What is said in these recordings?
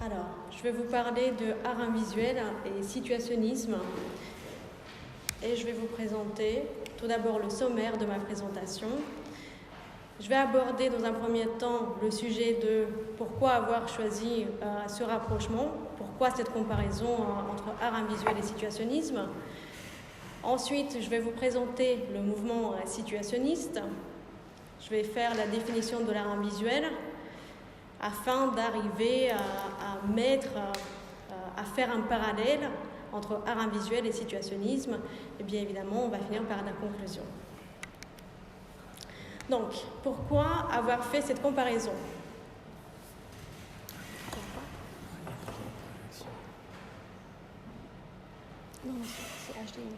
Alors, je vais vous parler de art visuel et situationnisme. Et je vais vous présenter tout d'abord le sommaire de ma présentation. Je vais aborder dans un premier temps le sujet de pourquoi avoir choisi ce rapprochement, pourquoi cette comparaison entre art visuel et situationnisme. Ensuite, je vais vous présenter le mouvement situationniste. Je vais faire la définition de l'art visuel afin d'arriver à faire un parallèle entre art visuel et situationnisme. Et bien évidemment, on va finir par la conclusion. Donc, pourquoi avoir fait cette comparaison ? Non, c'est HDMI.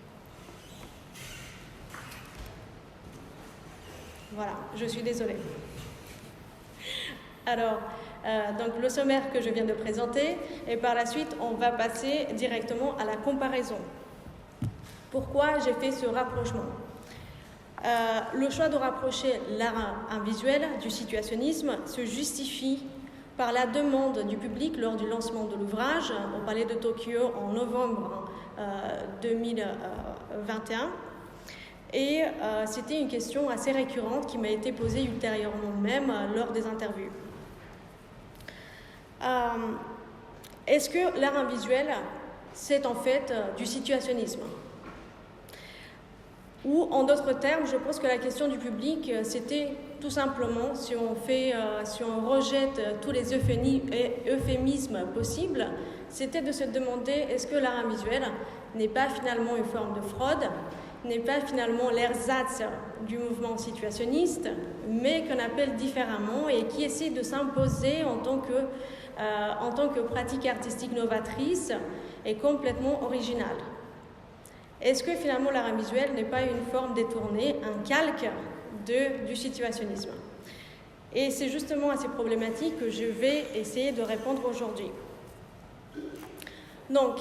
Voilà, je suis désolée. Alors, donc le sommaire que je viens de présenter, et par la suite, on va passer directement à la comparaison. Pourquoi j'ai fait ce rapprochement ? Le choix de rapprocher l'art visuel du situationnisme se justifie par la demande du public lors du lancement de l'ouvrage au Palais de Tokyo en novembre 2021. Et c'était une question assez récurrente qui m'a été posée ultérieurement même lors des interviews. Est-ce que l'art visuel, c'est en fait du situationnisme ? Ou en d'autres termes, je pense que la question du public, c'était tout simplement, si on rejette tous les euphémismes possibles, c'était de se demander est-ce que l'art visuel n'est pas finalement une forme de fraude, n'est pas finalement l'ersatz du mouvement situationniste, mais qu'on appelle différemment et qui essaie de s'imposer en tant que pratique artistique novatrice et complètement originale. Est-ce que finalement l'art visuel n'est pas une forme détournée, un calque du situationnisme ? Et c'est justement à ces problématiques que je vais essayer de répondre aujourd'hui. Donc,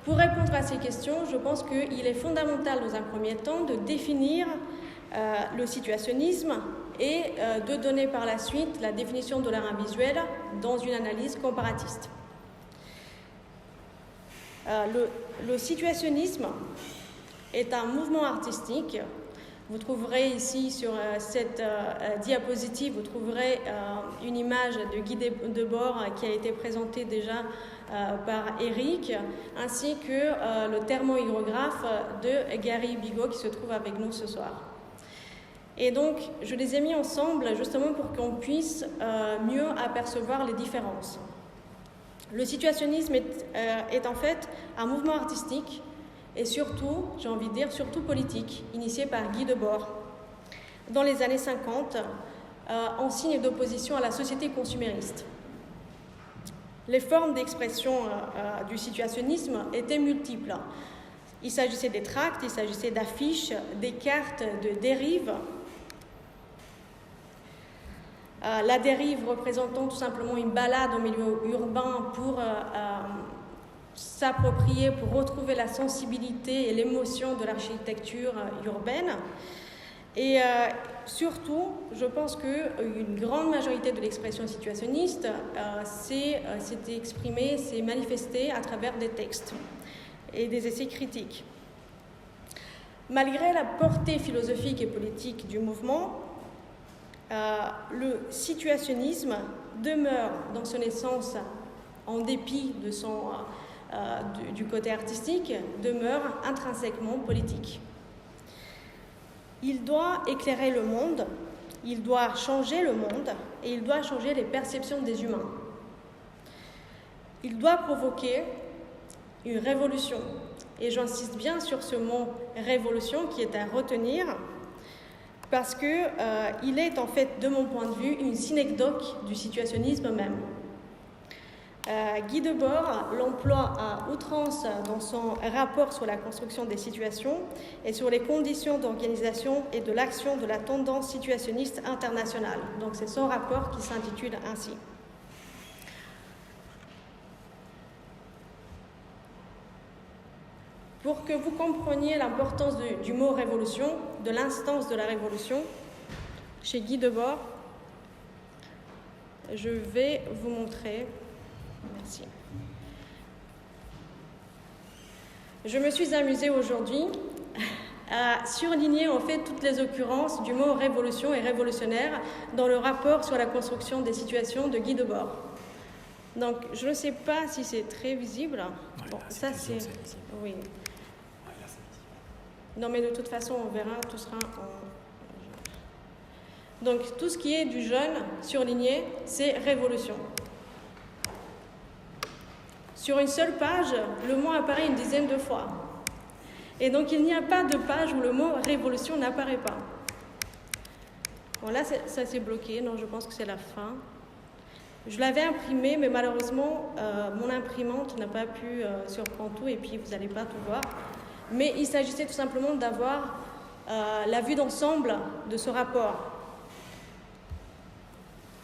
pour répondre à ces questions, je pense qu'il est fondamental dans un premier temps de définir le situationnisme et de donner par la suite la définition de l'art visuel dans une analyse comparatiste. Le situationnisme est un mouvement artistique. Vous trouverez ici sur cette diapositive, vous trouverez une image de Guy Debord qui a été présentée déjà par Eric, ainsi que le thermohydrographe de Gary Bigot qui se trouve avec nous ce soir. Et donc, je les ai mis ensemble justement pour qu'on puisse mieux apercevoir les différences. Le situationnisme est en fait un mouvement artistique et surtout, j'ai envie de dire, surtout politique, initié par Guy Debord dans les années 50, en signe d'opposition à la société consumériste. Les formes d'expression du situationnisme étaient multiples. Il s'agissait des tracts, il s'agissait d'affiches, des cartes de dérive. La dérive représentant tout simplement une balade au milieu urbain pour s'approprier, pour retrouver la sensibilité et l'émotion de l'architecture urbaine. Et surtout, je pense qu'une grande majorité de l'expression situationniste s'est exprimée, s'est manifestée à travers des textes et des essais critiques. Malgré la portée philosophique et politique du mouvement, le situationnisme demeure dans son essence, en dépit de du côté artistique, demeure intrinsèquement politique. Il doit éclairer le monde, il doit changer le monde et il doit changer les perceptions des humains. Il doit provoquer une révolution. Et j'insiste bien sur ce mot « révolution » qui est à retenir parce qu'il est en fait, de mon point de vue, une synecdoque du situationnisme même. Guy Debord l'emploie à outrance dans son rapport sur la construction des situations et sur les conditions d'organisation et de l'action de la tendance situationniste internationale. Donc c'est son rapport qui s'intitule ainsi. Pour que vous compreniez l'importance du mot révolution, de l'instance de la révolution, chez Guy Debord, je vais vous montrer Merci. Je me suis amusée aujourd'hui à surligner en fait toutes les occurrences du mot révolution et révolutionnaire dans le rapport sur la construction des situations de Guy Debord. Donc je ne sais pas si c'est très visible. Ouais, bon, là, ça c'est. Oui. Ouais, là, c'est Non mais de toute façon on verra, tout sera en. Donc tout ce qui est du jaune surligné, c'est révolution. Sur une seule page, le mot apparaît une dizaine de fois. Et donc il n'y a pas de page où le mot révolution n'apparaît pas. Bon là, ça s'est bloqué, non, je pense que c'est la fin. Je l'avais imprimé, mais malheureusement, mon imprimante n'a pas pu surprendre tout, et puis vous n'allez pas tout voir. Mais il s'agissait tout simplement d'avoir la vue d'ensemble de ce rapport.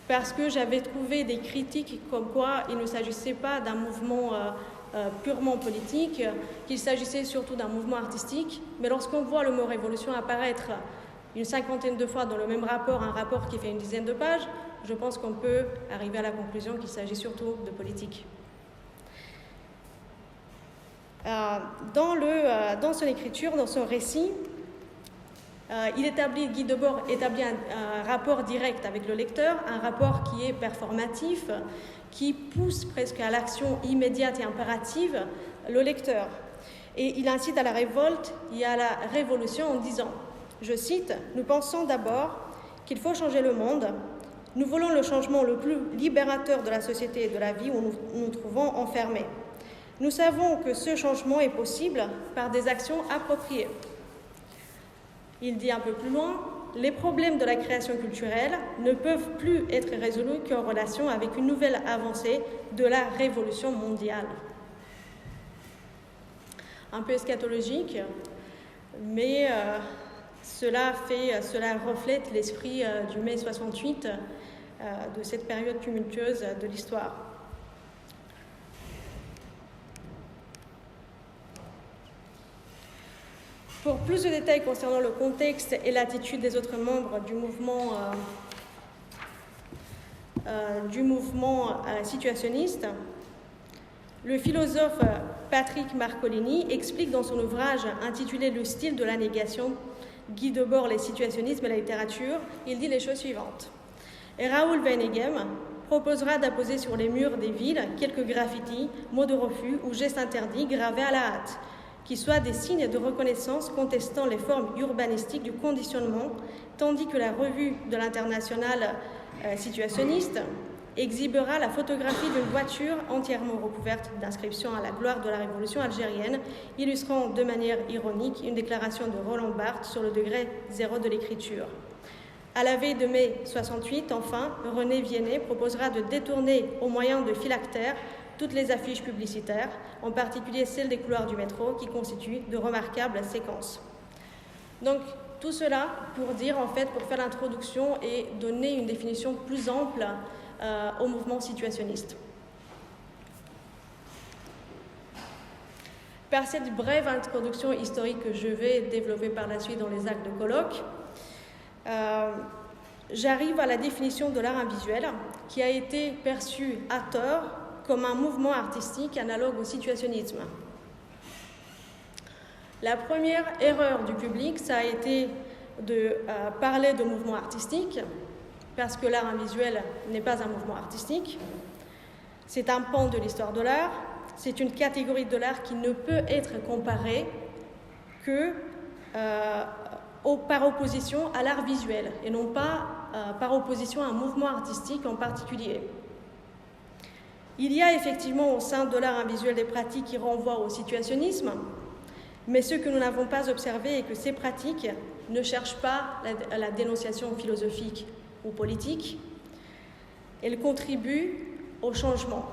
Parce que j'avais trouvé des critiques comme quoi il ne s'agissait pas d'un mouvement purement politique, qu'il s'agissait surtout d'un mouvement artistique. Mais lorsqu'on voit le mot révolution apparaître une cinquantaine de fois dans le même rapport, un rapport qui fait une dizaine de pages, je pense qu'on peut arriver à la conclusion qu'il s'agit surtout de politique. Dans son écriture, dans son récit, Guy Debord établit un rapport direct avec le lecteur, un rapport qui est performatif, qui pousse presque à l'action immédiate et impérative le lecteur. Et il incite à la révolte et à la révolution en disant, je cite, « Nous pensons d'abord qu'il faut changer le monde. Nous voulons le changement le plus libérateur de la société et de la vie où nous nous trouvons enfermés. Nous savons que ce changement est possible par des actions appropriées. » Il dit un peu plus loin, « Les problèmes de la création culturelle ne peuvent plus être résolus qu'en relation avec une nouvelle avancée de la révolution mondiale. » Un peu eschatologique, mais cela reflète l'esprit du mai 68, de cette période tumultueuse de l'histoire. Pour plus de détails concernant le contexte et l'attitude des autres membres du mouvement situationniste, le philosophe Patrick Marcolini explique dans son ouvrage intitulé « Le style de la négation, Guy Debord, les situationnismes et la littérature », il dit les choses suivantes. Et Raoul Vaneigem proposera d'apposer sur les murs des villes quelques graffitis, mots de refus ou gestes interdits gravés à la hâte, qui soient des signes de reconnaissance contestant les formes urbanistiques du conditionnement, tandis que la revue de l'Internationale situationniste exhibera la photographie d'une voiture entièrement recouverte d'inscriptions à la gloire de la révolution algérienne, illustrant de manière ironique une déclaration de Roland Barthes sur le degré zéro de l'écriture. À la veille de mai 68, enfin, René Viennet proposera de détourner au moyen de phylactères toutes les affiches publicitaires, en particulier celles des couloirs du métro, qui constituent de remarquables séquences. Donc, tout cela pour dire, en fait, pour faire l'introduction et donner une définition plus ample au mouvement situationniste. Par cette brève introduction historique que je vais développer par la suite dans les actes de colloque, j'arrive à la définition de l'art invisuel, qui a été perçu à tort comme un mouvement artistique analogue au situationnisme. La première erreur du public, ça a été de parler de mouvement artistique, parce que l'art invisuel n'est pas un mouvement artistique. C'est un pan de l'histoire de l'art, c'est une catégorie de l'art qui ne peut être comparée que par opposition à l'art visuel, et non pas par opposition à un mouvement artistique en particulier. Il y a effectivement au sein de l'art invisuel des pratiques qui renvoient au situationnisme, mais ce que nous n'avons pas observé est que ces pratiques ne cherchent pas la dénonciation philosophique ou politique, elles contribuent au changement.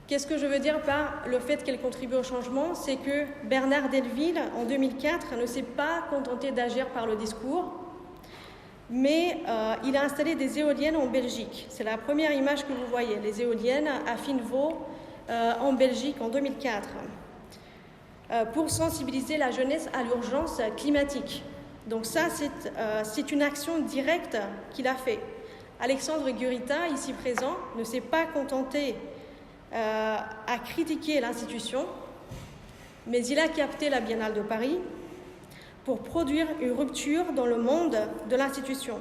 Qu'est-ce que je veux dire par le fait qu'elles contribuent au changement ? C'est que Bernard Delville, en 2004, ne s'est pas contenté d'agir par le discours, mais il a installé des éoliennes en Belgique. C'est la première image que vous voyez, les éoliennes à Finevaux en Belgique en 2004, pour sensibiliser la jeunesse à l'urgence climatique. Donc ça, c'est une action directe qu'il a fait. Alexandre Gurita, ici présent, ne s'est pas contenté à critiquer l'institution, mais il a capté la Biennale de Paris pour produire une rupture dans le monde de l'institution.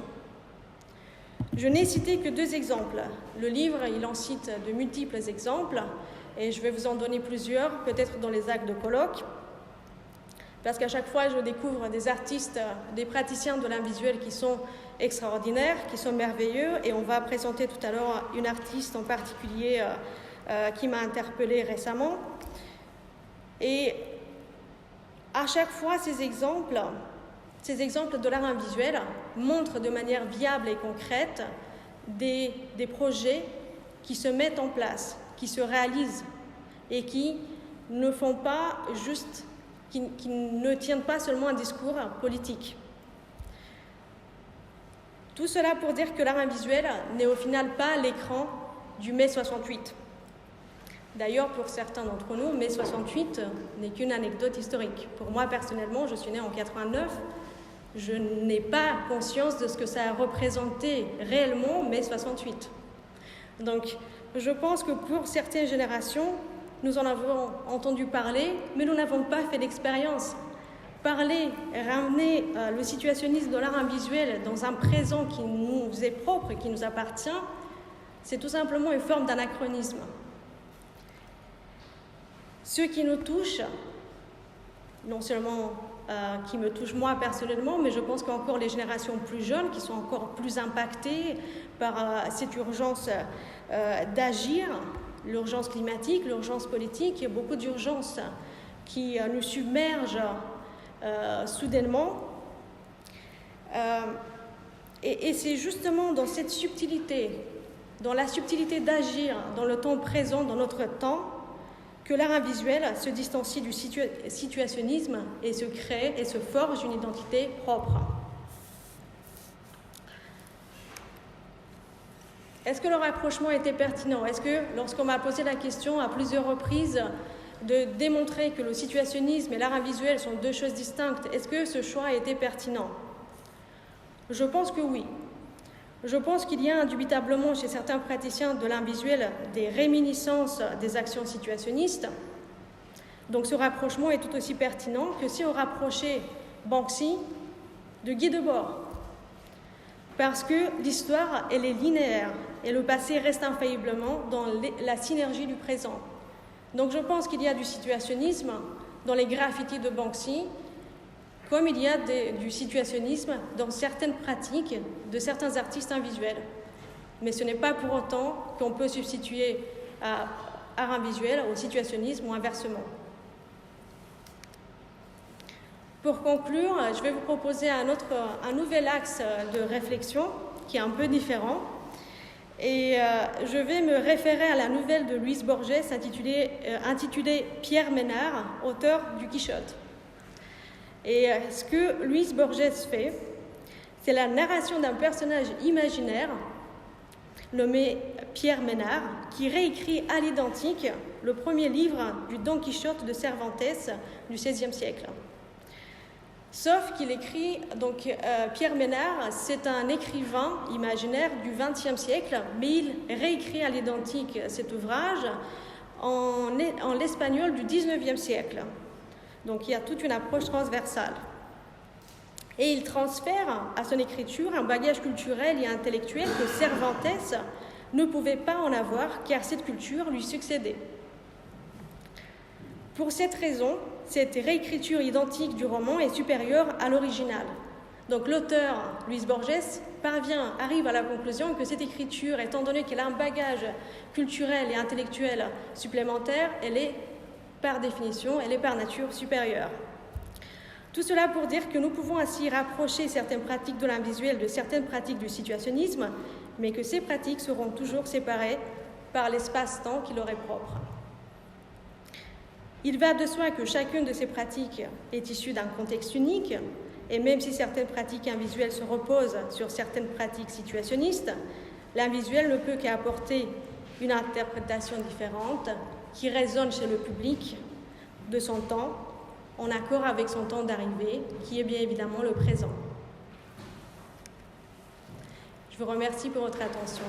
Je n'ai cité que 2 exemples. Le livre, il en cite de multiples exemples, et je vais vous en donner plusieurs, peut-être dans les actes de colloque, parce qu'à chaque fois, je découvre des artistes, des praticiens de l'art visuel qui sont extraordinaires, qui sont merveilleux, et on va présenter tout à l'heure une artiste en particulier qui m'a interpellée récemment. Et à chaque fois, ces exemples de l'art visuel montrent de manière viable et concrète des projets qui se mettent en place, qui se réalisent et qui ne font pas juste, qui ne tiennent pas seulement un discours politique. Tout cela pour dire que l'art visuel n'est au final pas l'écran du mai 68. D'ailleurs, pour certains d'entre nous, mai 68 n'est qu'une anecdote historique. Pour moi, personnellement, je suis née en 89. Je n'ai pas conscience de ce que ça a représenté réellement mai 68. Donc, je pense que pour certaines générations, nous en avons entendu parler, mais nous n'avons pas fait d'expérience. Parler, ramener le situationnisme de l'art visuel dans un présent qui nous est propre et qui nous appartient, c'est tout simplement une forme d'anachronisme. Ce qui nous touche, non seulement qui me touche moi personnellement, mais je pense qu'encore les générations plus jeunes qui sont encore plus impactées par cette urgence d'agir, l'urgence climatique, l'urgence politique, il y a beaucoup d'urgences qui nous submergent soudainement. Et c'est justement dans cette subtilité, dans la subtilité d'agir dans le temps présent, dans notre temps, que l'art visuel se distancie du situationnisme et se crée et se forge une identité propre. Est-ce que le rapprochement était pertinent? Est-ce que, lorsqu'on m'a posé la question à plusieurs reprises de démontrer que le situationnisme et l'art visuel sont 2 choses distinctes, est-ce que ce choix était pertinent? Je pense que oui. Je pense qu'il y a indubitablement chez certains praticiens de l'art visuel des réminiscences des actions situationnistes. Donc ce rapprochement est tout aussi pertinent que si on rapprochait Banksy de Guy Debord. Parce que l'histoire, elle est linéaire et le passé reste infailliblement dans la synergie du présent. Donc je pense qu'il y a du situationnisme dans les graffitis de Banksy, comme il y a du situationnisme dans certaines pratiques de certains artistes visuels. Mais ce n'est pas pour autant qu'on peut substituer à art visuel au situationnisme ou inversement. Pour conclure, je vais vous proposer un nouvel axe de réflexion qui est un peu différent. Et je vais me référer à la nouvelle de Louise Borges intitulée Pierre Ménard, auteur du Quichotte. Et ce que Louise Borges fait, c'est la narration d'un personnage imaginaire nommé Pierre Ménard, qui réécrit à l'identique le premier livre du Don Quichotte de Cervantes du XVIe siècle. Sauf qu'il écrit, donc Pierre Ménard, c'est un écrivain imaginaire du XXe siècle, mais il réécrit à l'identique cet ouvrage en l'espagnol du XIXe siècle. Donc il y a toute une approche transversale. Et il transfère à son écriture un bagage culturel et intellectuel que Cervantes ne pouvait pas en avoir, car cette culture lui succédait. Pour cette raison, cette réécriture identique du roman est supérieure à l'original. Donc l'auteur, Louise Borges, arrive à la conclusion que cette écriture, étant donné qu'elle a un bagage culturel et intellectuel supplémentaire, elle est par définition, elle est par nature supérieure. Tout cela pour dire que nous pouvons ainsi rapprocher certaines pratiques de l'art visuel de certaines pratiques du situationnisme, mais que ces pratiques seront toujours séparées par l'espace-temps qui leur est propre. Il va de soi que chacune de ces pratiques est issue d'un contexte unique, et même si certaines pratiques visuelles se reposent sur certaines pratiques situationnistes, l'art visuel ne peut qu'apporter une interprétation différente qui résonne chez le public de son temps, en accord avec son temps d'arrivée, qui est bien évidemment le présent. Je Je vous remercie pour votre attention.